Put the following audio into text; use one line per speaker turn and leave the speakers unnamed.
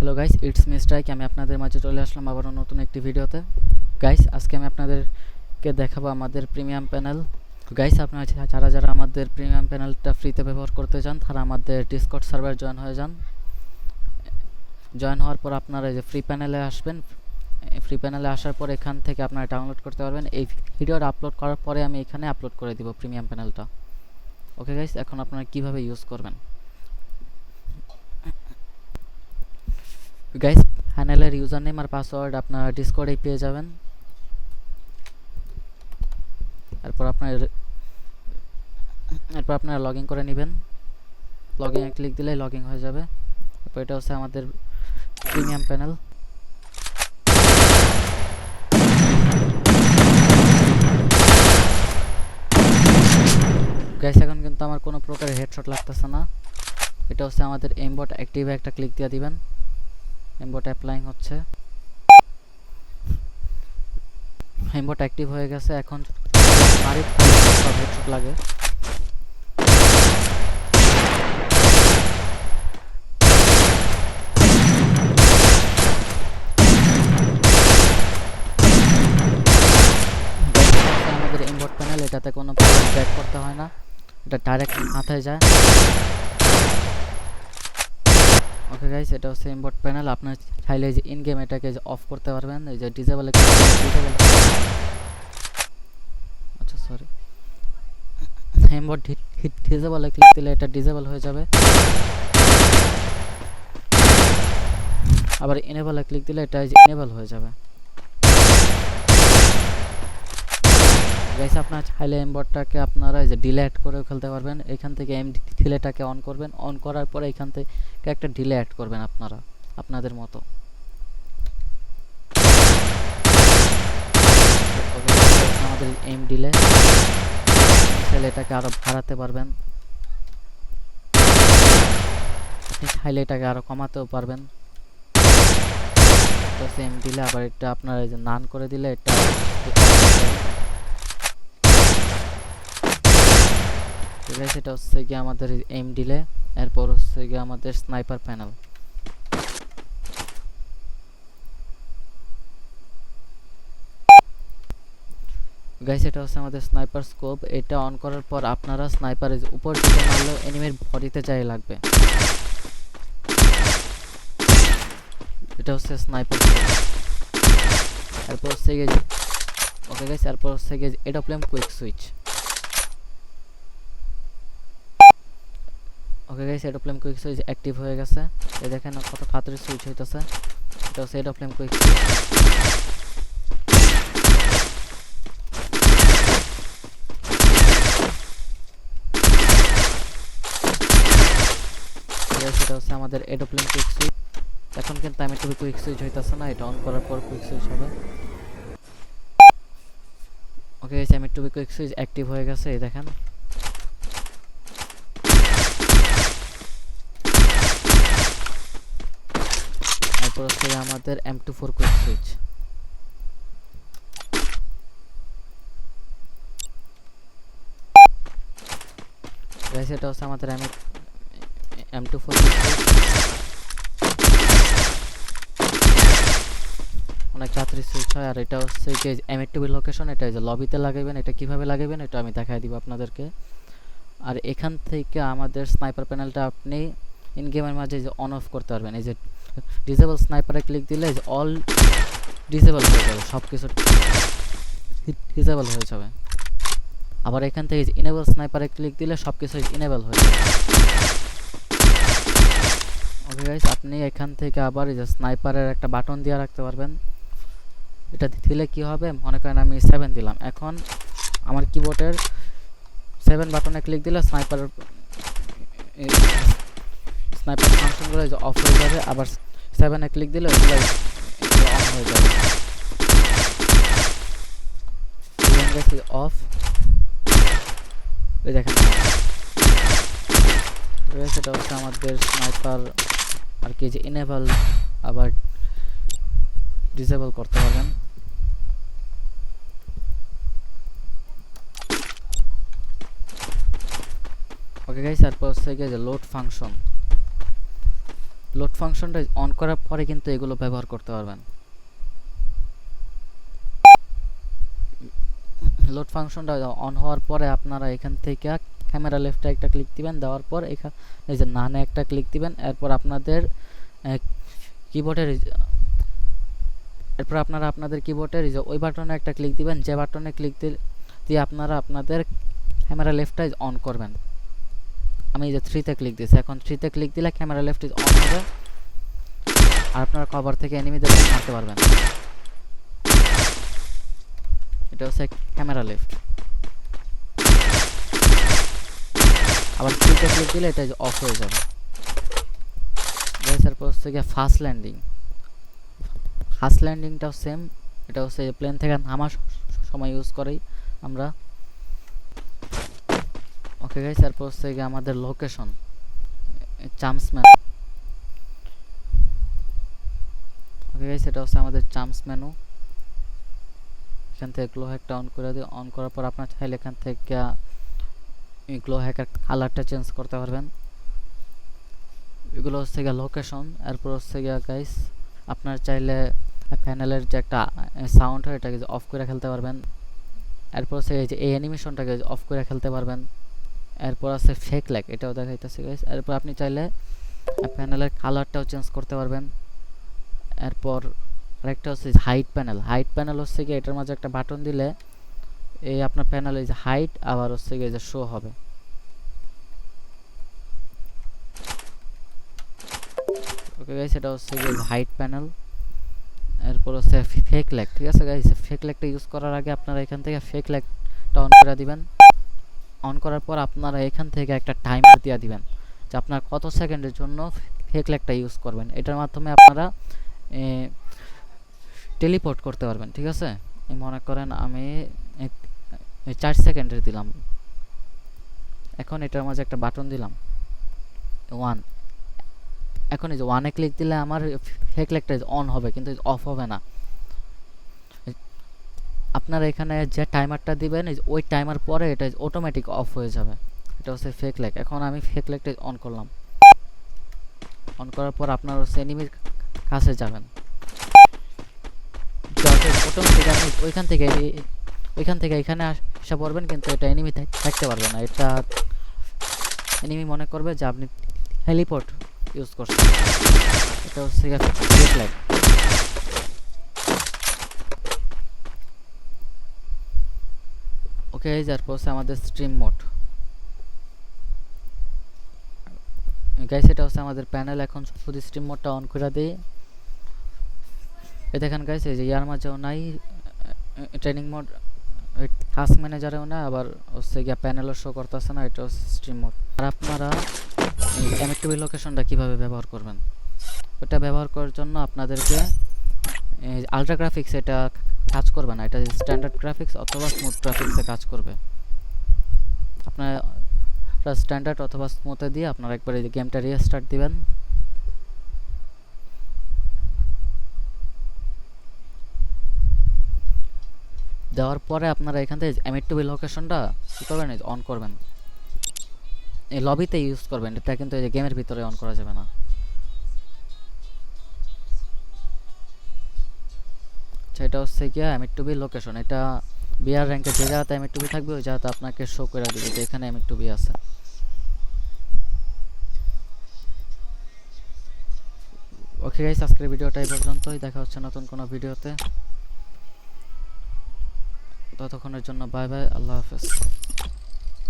Hello guys, it's me strike. আমি আপনাদের মাঝে চলে আসলাম আবারও নতুন একটি ভিডিওতে। গাইস, আজকে আমি আপনাদেরকে দেখাবো আমাদের প্রিমিয়াম প্যানেল। গাইস, আপনারা যারা যারা আমাদের প্রিমিয়াম প্যানেলটা ফ্রিতে ব্যবহার করতে চান তারা আমাদের ডিসকর্ড সার্ভার জয়েন হয়ে যান। জয়েন হওয়ার পর আপনারা যে ফ্রি প্যানেলে আসবেন। ফ্রি প্যানেলে আসার পর এখান থেকে আপনারা ডাউনলোড করতে পারবেন। এই ভিডিওটা আপলোড করার পরে আমি এখানে আপলোড করে দিব প্রিমিয়াম প্যানেলটা। ওকে গাইস, এখন আপনারা কিভাবে ইউজ করবেন। গাইস, প্যানেলের ইউজার নেম আর পাসওয়ার্ড আপনারা ডিসকর্ডেই পেয়ে যাবেন। এরপর আপনারা লগ ইন করে নেবেন। লগ ইনে ক্লিক দিলে লগ ইন হয়ে যাবে। তারপর এটা হচ্ছে আমাদের প্রিমিয়াম প্যানেল। গাইস, এখন কিন্তু আমার কোনো প্রকারের হেডশট লাগতেছে না। এটা হচ্ছে আমাদের এমবট অ্যাক্টিভে একটা ক্লিক দিয়ে দিবেন। এমবট অ্যাপ্লাইং হচ্ছে। এমবট অ্যাক্টিভ হয়ে গেছে। এখন মারি সব হেডশট লাগে। আমাদের এমবট প্যানেল, এটাতে কোনো ব্যাক করতে হয় না, এটা ডাইরেক্ট মাথায় যায়। ওকে গাইস, এটা হচ্ছে এমবট প্যানেল। আপনার চাইলে যে ইন গেম এটাকে অফ করতে পারবেন। এই যে ডিসেবল, আচ্ছা সরি, এমবট ডিসেবলে ক্লিক দিলে এটা ডিসেবল হয়ে যাবে। আবার এনেবলে ক্লিক দিলে এটা এনেবল হয়ে যাবে। গাইস, আপনার চাইলে এমবটটাকে আপনারা এই যে ডিলে করেও খেলতে পারবেন। এখান থেকে ডিলেটাকে অন করবেন। অন করার পরে এখান থেকে একটা ডিলে অ্যাড করবেন আপনারা আপনাদের মতো। আমাদের এম ডিলে এটাকে আরো বাড়াতে পারবেন। আপনি চাইলে এটাকে আরো কমাতেও পারবেন। এম দিলে আবার এটা আপনারা এই যে নান করে দিলে এটা ঠিক আছে। এটা হচ্ছে গিয়ে আমাদের এম ডিলে। এরপর হচ্ছে গিয়ে আমাদের স্নাইপার প্যানেল। গাইস, এটা হচ্ছে আমাদের স্নাইপার স্কোপ। এটা অন করার পর আপনারা স্নাইপারের উপর দিকে মারলেও এনিমির বডিতে যায় লাগবে। এটা হচ্ছে স্নাইপার স্কোপ। এরপর হচ্ছে গিয়ে ওকে গাইস, এরপর হচ্ছে গিয়ে এডোপ্লেম কুইক সুইচ। ওকে গাইস, এডোপ্লেম কুইক সুইচ অ্যাক্টিভ হয়ে গেছে। এই দেখেন কত তাড়াতাড়ি সুইচ হইতেছে। এটা হচ্ছে এডোপ্লেম কুইক সুইচ। এটা হচ্ছে আমাদের এডোপ্লেম কুইক সুইচ। এখন কিন্তু আমি একটু কুইক সুইচ হইতেছে না, এটা অন করার পর কুইক সুইচ হবে। ওকে গাইস, আমি একটু কুইক সুইচ অ্যাক্টিভ হয়ে গেছে। এই দেখেন এরপর হচ্ছে আমাদের M24 কুইক সুইচ। গাইস, এটা হচ্ছে আমাদের M24 কুইক সুইচ। অনেক তাড়াতাড়ি সুইচ হয়। আর এটা হচ্ছে যে M82 লোকেশন, এটা যে লবিতে লাগাবেন। এটা কিভাবে লাগাবেন এটা আমি দেখাই দিব আপনাদেরকে। আর এখান থেকে আমাদের স্নাইপার প্যানেলটা আপনি ইন গেমের মাঝে যে অন অফ করতে পারবেন। এই যে ডিসেবল স্নাইপারে ক্লিক দিলে যে অল ডিসেবল হয়ে যাবে, সব কিছু ডিসেবল হয়ে যাবে। আবার এখান থেকে যে ইনেবল স্নাইপারে ক্লিক দিলে সব কিছু ইনেবল হয়ে যাবে। ওকে গাইস, আপনি এখান থেকে আবার এই যে স্নাইপারের একটা বাটন দিয়ে রাখতে পারবেন। এটা দিলে কি হবে, মনে করেন আমি 7 দিলাম। এখন আমার কিবোর্ডের 7 বাটনে ক্লিক দিলে স্নাইপার ফাংশনগুলো অফ হয়ে যাবে। আবার 7 এ ক্লিক দিলে ওইগুলো অন হয়ে যাবে। অফ, এই দেখেন সেটা হচ্ছে আমাদের স্নাইপার আর কি যে এনেবল আবার ডিসেবল করতে পারবেন। ওকে গাইস, তারপর হচ্ছে গিয়ে যে লোড ফাংশন। লোড ফাংশনটা অন করার পরে কিন্তু এগুলো ব্যবহার করতে পারবেন। লোড ফাংশনটা অন হওয়ার পরে আপনারা এখান থেকে ক্যামেরা লেফটে একটা ক্লিক দিবেন, দেওয়ার পর এখানে এই যে নানে একটা ক্লিক দিবেন। এরপর আপনাদের কিবোর্ডের আপনাদের কিবোর্ডের ওই বাটনে একটা ক্লিক দিবেন, যে বাটনে ক্লিক দিয়ে আপনারা আপনাদের ক্যামেরা লেফটটা অন করবেন। আমি এই যে 3 ক্লিক দিয়েছি, এখন 3 ক্লিক দিলে ক্যামেরা লেফট অন হবে আর আপনারা কভার থেকে এনিমিদের মারতে পারবেন। এটা হচ্ছে ক্যামেরা লেফট। আবার 3 ক্লিক দিলে এটা অফ হয়ে যাবে। তারপর হচ্ছে গিয়ে ফাস্ট ল্যান্ডিংটাও সেম, এটা হচ্ছে প্লেন থেকে নামার সময় ইউজ করি আমরা। ওকে গাইস, তারপর হচ্ছে গিয়ে আমাদের লোকেশন চাম্পস মেনু। ওকে গাইস, এটা হচ্ছে আমাদের চাম্পস মেনু। এখান থেকে গ্লো হ্যাকটা অন করে দিই। অন করার পর আপনার চাইলে এখান থেকে গ্লো হ্যাকের কালারটা চেঞ্জ করতে পারবেন। এগুলো হচ্ছে গিয়ে লোকেশন। এরপর হচ্ছে গিয়ে গাইস আপনার চাইলে প্যানেলের যে একটা সাউন্ড হয় এটাকে অফ করে খেলতে পারবেন। এরপর হচ্ছে এই যে এই অ্যানিমেশনটাকে অফ করে খেলতে পারবেন। এরপর আছে ফেক ল্যাগ, এটাও দেখাইতেছে গাইস। এরপর আপনি চাইলে প্যানেলের কালারটাও চেঞ্জ করতে পারবেন। এরপর আরেকটা হচ্ছে হাইট প্যানেল হচ্ছে কি এটার মাঝে একটা বাটন দিলে এই আপনার প্যানেল এই যে হাইট আবার হচ্ছে কি এই যে শো হবে। ওকে গাইস, এটা হচ্ছে কি হাইট প্যানেল। এরপর হচ্ছে ফেক ল্যাগ। ঠিক আছে গাইস, ফেক ল্যাগটা ইউজ করার আগে আপনারা এখান থেকে ফেক ল্যাগটা অন করে দিবেন। অন করার পর আপনারা এখান থেকে একটা টাইমার দিয়ে দিবেন যে আপনার কত সেকেন্ডের জন্য ফেক ল্যাগটা ইউজ করবেন। এটার মাধ্যমে আপনারা টেলিপোর্ট করতে পারবেন। ঠিক আছে, মনে করেন আমি 4 সেকেন্ডের দিলাম। এখন এটার মাঝে একটা বাটন দিলাম 1। এখন এই যে 1-এ ক্লিক দিলে আমার ফেক ল্যাগটা অন হবে কিন্তু অফ হবে না। আপনারা এখানে যে টাইমারটা দিবেন ওই টাইমার পরে এটা অটোমেটিক অফ হয়ে যাবে। এটা হচ্ছে ফেক ল্যাগ। এখন আমি ফেক ল্যাগটা অন করলাম। অন করার পর আপনারা হচ্ছে এনিমির কাছে যাবেন, অটোমেটিক আপনি ওইখান থেকে এখানে এসে পড়বেন, কিন্তু এটা এনিমি থাকতে পারবে না। এটা এনিমি মনে করবে যে আপনি হেলিপোর্ট ইউজ করছেন। এটা হচ্ছে ফেক ল্যাগ। ওকে, তারপর হচ্ছে আমাদের স্ট্রিম মোড। গাইস, এটা হচ্ছে আমাদের প্যানেল। এখন শুধু স্ট্রিম মোডটা অন করে দিই। দেখেন গাইস, এই যে ইয়ার মাঝেও নাই, ট্রেনিং মোড, টাস্ক ম্যানেজারেও না, আবার হচ্ছে গিয়া প্যানেলও শো করতেছে না। এটা হচ্ছে স্ট্রিম মোড। আর আপনারা এই এমএকটিভি লোকেশনটা কিভাবে ব্যবহার করবেন, ওটা ব্যবহার করার জন্য আপনাদেরকে আলট্রা গ্রাফিক্স এটা কাজ করবে না, এটা স্ট্যান্ডার্ড গ্রাফিক্স অথবা স্মুথ গ্রাফিক্সে কাজ করবে। আপনারা স্ট্যান্ডার্ড অথবা স্মুথে দিয়ে আপনারা একবার এই গেমটা রিস্টার্ট দিবেন। দেওয়ার পরে আপনারা এখান থেকে এমএকটিভি লোকেশনটা কী করবেন, অন করবেন। এই লবিতে ইউজ করবেন, এটা কিন্তু এই গেমের ভিতরে অন করা যাবে না। এটা হচ্ছে গিয়া এমএকটিভি লোকেশন। এটা বিআর র্যাঙ্কে যে জায়গাতে এমএকটিভি থাকবে ওই জায়গাতে আপনাকে শো করে দিবে যে এখানে এমএকটিভি আছে। ওকে গাইস, আজকের ভিডিওটা এই পর্যন্তই। দেখা হচ্ছে নতুন কোনো ভিডিওতে। ততক্ষণের জন্য বাই বাই, আল্লাহ হাফেজ।